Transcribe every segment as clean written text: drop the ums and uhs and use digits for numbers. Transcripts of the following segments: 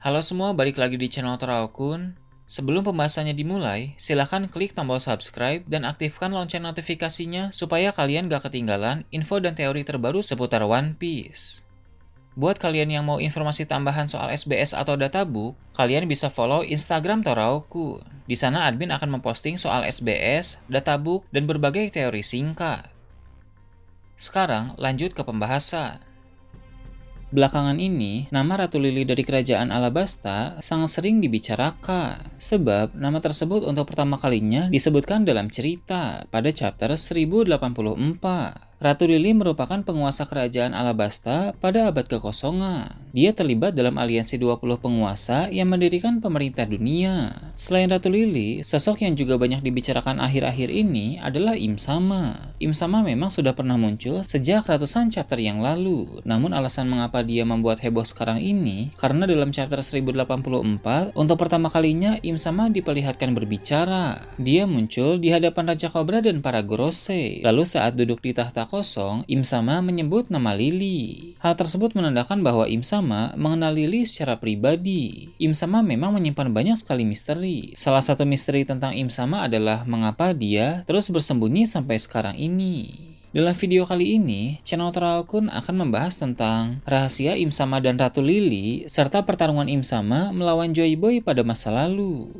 Halo semua, balik lagi di channel Toraokun. Sebelum pembahasannya dimulai, silahkan klik tombol subscribe dan aktifkan lonceng notifikasinya supaya kalian gak ketinggalan info dan teori terbaru seputar One Piece. Buat kalian yang mau informasi tambahan soal SBS atau databook, kalian bisa follow Instagram Toraokun. Di sana admin akan memposting soal SBS, databook, dan berbagai teori singkat. Sekarang lanjut ke pembahasan. Belakangan ini, nama Ratu Lili dari Kerajaan Alabasta sangat sering dibicarakan, sebab nama tersebut untuk pertama kalinya disebutkan dalam cerita pada chapter 1084. Ratu Lili merupakan penguasa kerajaan Alabasta pada abad kekosongan. Dia terlibat dalam aliansi 20 penguasa yang mendirikan pemerintah dunia. Selain Ratu Lili, sosok yang juga banyak dibicarakan akhir-akhir ini adalah Im Sama. Im Sama memang sudah pernah muncul sejak ratusan chapter yang lalu. Namun alasan mengapa dia membuat heboh sekarang ini, karena dalam chapter 1084, untuk pertama kalinya Im Sama diperlihatkan berbicara. Dia muncul di hadapan Raja Cobra dan para Gorosei. Lalu saat duduk di tahta kosong, Im Sama menyebut nama Lili. Hal tersebut menandakan bahwa Im Sama mengenal Lili secara pribadi. Im Sama memang menyimpan banyak sekali misteri. Salah satu misteri tentang Im Sama adalah mengapa dia terus bersembunyi sampai sekarang ini. Dalam video kali ini, channel Toraokun akan membahas tentang rahasia Im Sama dan Ratu Lili, serta pertarungan Im Sama melawan Joy Boy pada masa lalu.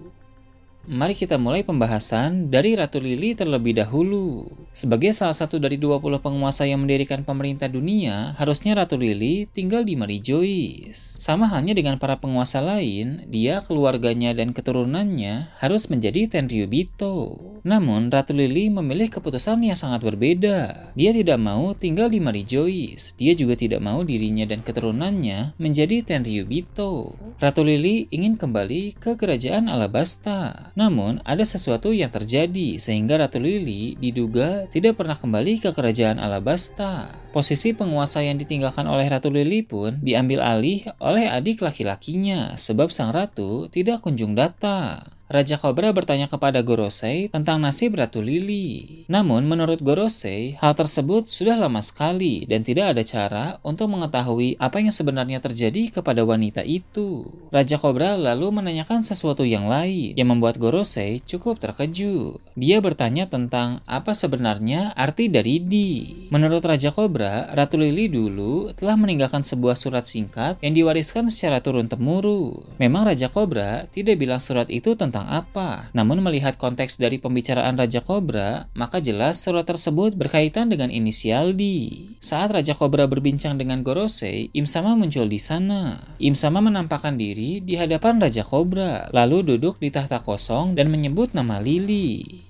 Mari kita mulai pembahasan dari Ratu Lili terlebih dahulu. Sebagai salah satu dari 20 penguasa yang mendirikan pemerintah dunia, harusnya Ratu Lili tinggal di Mary Joyce. Sama halnya dengan para penguasa lain, dia, keluarganya, dan keturunannya harus menjadi Tenryubito. Namun, Ratu Lili memilih keputusan yang sangat berbeda. Dia tidak mau tinggal di Mary Joyce. Dia juga tidak mau dirinya dan keturunannya menjadi Tenryubito. Ratu Lili ingin kembali ke kerajaan Alabasta. Namun, ada sesuatu yang terjadi sehingga Ratu Lili diduga tidak pernah kembali ke kerajaan Alabasta. Posisi penguasa yang ditinggalkan oleh Ratu Lili pun diambil alih oleh adik laki-lakinya sebab sang ratu tidak kunjung datang. Raja Cobra bertanya kepada Gorosei tentang nasib Ratu Lili. Namun, menurut Gorosei, hal tersebut sudah lama sekali dan tidak ada cara untuk mengetahui apa yang sebenarnya terjadi kepada wanita itu. Raja Cobra lalu menanyakan sesuatu yang lain yang membuat Gorosei cukup terkejut. Dia bertanya tentang apa sebenarnya arti dari Di. Menurut Raja Cobra, Ratu Lili dulu telah meninggalkan sebuah surat singkat yang diwariskan secara turun-temurun. Memang Raja Cobra tidak bilang surat itu tentang apa. Namun melihat konteks dari pembicaraan Raja Cobra, maka jelas surat tersebut berkaitan dengan inisial D. Saat Raja Cobra berbincang dengan Gorosei, Im Sama muncul di sana. Im Sama menampakkan diri di hadapan Raja Cobra, lalu duduk di tahta kosong dan menyebut nama Lili.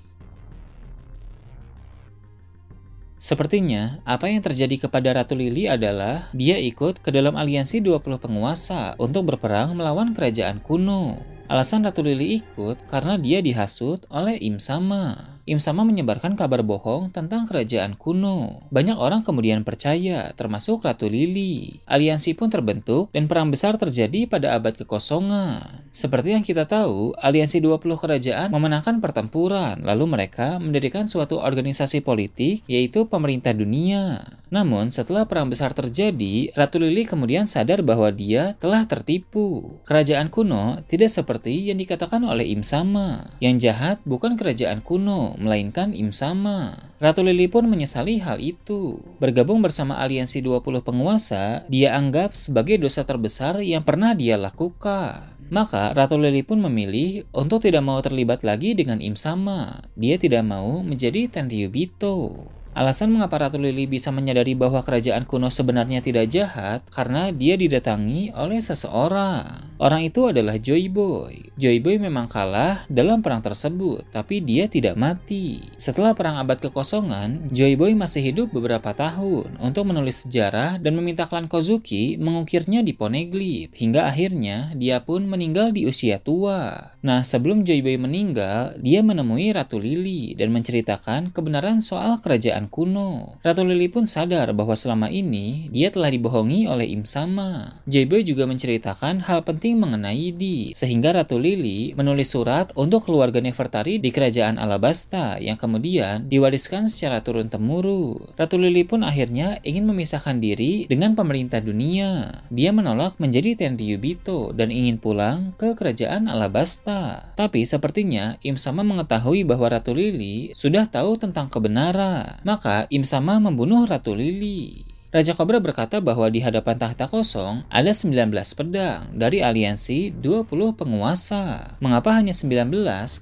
Sepertinya, apa yang terjadi kepada Ratu Lili adalah dia ikut ke dalam aliansi 20 penguasa untuk berperang melawan kerajaan kuno. Alasan Ratu Lili ikut karena dia dihasut oleh Im Sama. Im Sama menyebarkan kabar bohong tentang kerajaan kuno. Banyak orang kemudian percaya, termasuk Ratu Lili. Aliansi pun terbentuk dan perang besar terjadi pada abad kekosongan. Seperti yang kita tahu, aliansi 20 kerajaan memenangkan pertempuran, lalu mereka mendirikan suatu organisasi politik, yaitu pemerintah dunia. Namun, setelah perang besar terjadi, Ratu Lili kemudian sadar bahwa dia telah tertipu. Kerajaan kuno tidak seperti yang dikatakan oleh Im Sama. Yang jahat bukan kerajaan kuno, melainkan Im Sama. Ratu Lili pun menyesali hal itu. Bergabung bersama aliansi 20 penguasa, dia anggap sebagai dosa terbesar yang pernah dia lakukan. Maka Ratu Lili pun memilih untuk tidak mau terlibat lagi dengan Im Sama. Dia tidak mau menjadi Tenryubito. Alasan mengapa Ratu Lili bisa menyadari bahwa kerajaan kuno sebenarnya tidak jahat karena dia didatangi oleh seseorang. Orang itu adalah Joy Boy. Joy Boy memang kalah dalam perang tersebut, tapi dia tidak mati. Setelah perang abad kekosongan, Joy Boy masih hidup beberapa tahun untuk menulis sejarah dan meminta klan Kozuki mengukirnya di Poneglyph, hingga akhirnya dia pun meninggal di usia tua. Nah, sebelum Joy Boy meninggal, dia menemui Ratu Lili dan menceritakan kebenaran soal kerajaan kerajaan kuno. Ratu Lili pun sadar bahwa selama ini dia telah dibohongi oleh Im Sama. Joy-Boy juga menceritakan hal penting mengenai Di, sehingga Ratu Lili menulis surat untuk keluarga Nefertari di kerajaan Alabasta yang kemudian diwariskan secara turun-temurun. Ratu Lili pun akhirnya ingin memisahkan diri dengan pemerintah dunia. Dia menolak menjadi Tenryubito dan ingin pulang ke kerajaan Alabasta. Tapi sepertinya Im Sama mengetahui bahwa Ratu Lili sudah tahu tentang kebenaran. Maka Im Sama membunuh Ratu Lili. Raja Kobra berkata bahwa di hadapan tahta kosong ada 19 pedang dari aliansi 20 penguasa. Mengapa hanya 19?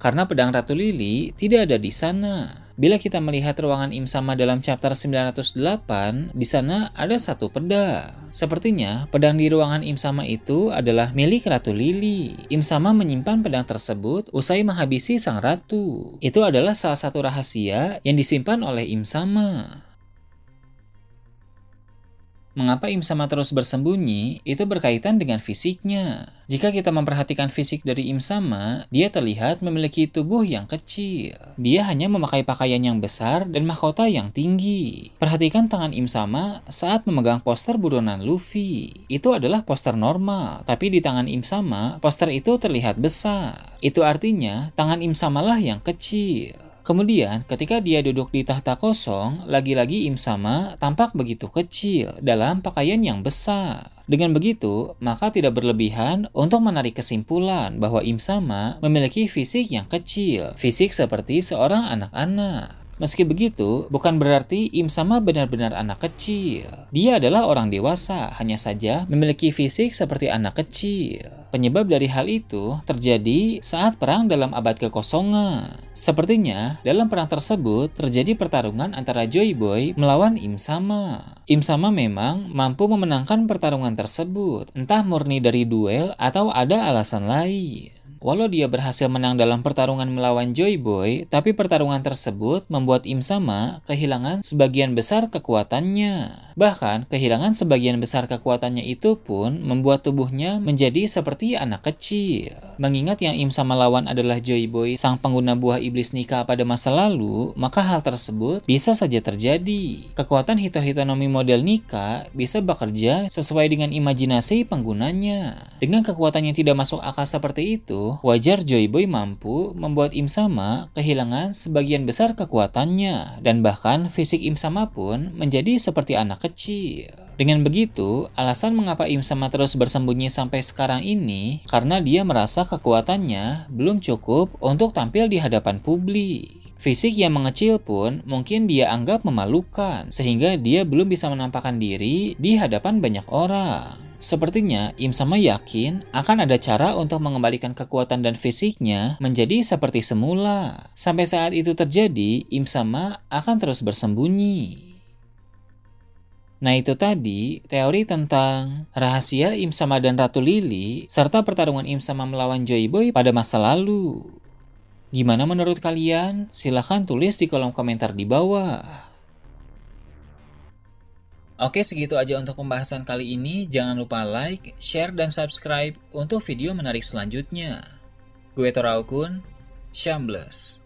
Karena pedang Ratu Lili tidak ada di sana. Bila kita melihat ruangan Im Sama dalam chapter 908, di sana ada satu pedang. Sepertinya pedang di ruangan Im Sama itu adalah milik Ratu Lili. Im Sama menyimpan pedang tersebut usai menghabisi sang ratu. Itu adalah salah satu rahasia yang disimpan oleh Im Sama. Mengapa Im Sama terus bersembunyi? Itu berkaitan dengan fisiknya. Jika kita memperhatikan fisik dari Im Sama, dia terlihat memiliki tubuh yang kecil. Dia hanya memakai pakaian yang besar dan mahkota yang tinggi. Perhatikan tangan Im Sama saat memegang poster buronan Luffy. Itu adalah poster normal, tapi di tangan Im Sama, poster itu terlihat besar. Itu artinya tangan Im Sama lah yang kecil. Kemudian, ketika dia duduk di tahta kosong, lagi-lagi Im Sama tampak begitu kecil dalam pakaian yang besar. Dengan begitu, maka tidak berlebihan untuk menarik kesimpulan bahwa Im Sama memiliki fisik yang kecil, fisik seperti seorang anak-anak. Meski begitu, bukan berarti Im Sama benar-benar anak kecil. Dia adalah orang dewasa, hanya saja memiliki fisik seperti anak kecil. Penyebab dari hal itu terjadi saat perang dalam abad kekosongan. Sepertinya, dalam perang tersebut terjadi pertarungan antara Joy-Boy melawan Im Sama. Im Sama memang mampu memenangkan pertarungan tersebut, entah murni dari duel atau ada alasan lain. Walau dia berhasil menang dalam pertarungan melawan Joy-Boy, tapi pertarungan tersebut membuat Im Sama kehilangan sebagian besar kekuatannya. Bahkan, kehilangan sebagian besar kekuatannya itu pun membuat tubuhnya menjadi seperti anak kecil. Mengingat yang Im Sama lawan adalah Joy-Boy, sang pengguna buah iblis Nika pada masa lalu, maka hal tersebut bisa saja terjadi. Kekuatan Hito-Hitonomi model Nika bisa bekerja sesuai dengan imajinasi penggunanya. Dengan kekuatan yang tidak masuk akal seperti itu, wajar Joy-Boy mampu membuat Im Sama kehilangan sebagian besar kekuatannya, dan bahkan fisik Im Sama pun menjadi seperti anak kecil. Dengan begitu, alasan mengapa Im Sama terus bersembunyi sampai sekarang ini karena dia merasa kekuatannya belum cukup untuk tampil di hadapan publik. Fisik yang mengecil pun mungkin dia anggap memalukan, sehingga dia belum bisa menampakkan diri di hadapan banyak orang. Sepertinya Im Sama yakin akan ada cara untuk mengembalikan kekuatan dan fisiknya menjadi seperti semula. Sampai saat itu terjadi, Im Sama akan terus bersembunyi. Nah, itu tadi teori tentang rahasia Im Sama dan Ratu Lili serta pertarungan Im Sama melawan Joy-Boy pada masa lalu. Gimana menurut kalian? Silahkan tulis di kolom komentar di bawah. Oke, segitu aja untuk pembahasan kali ini. Jangan lupa like, share, dan subscribe untuk video menarik selanjutnya. Gue Toraukun, Shambles.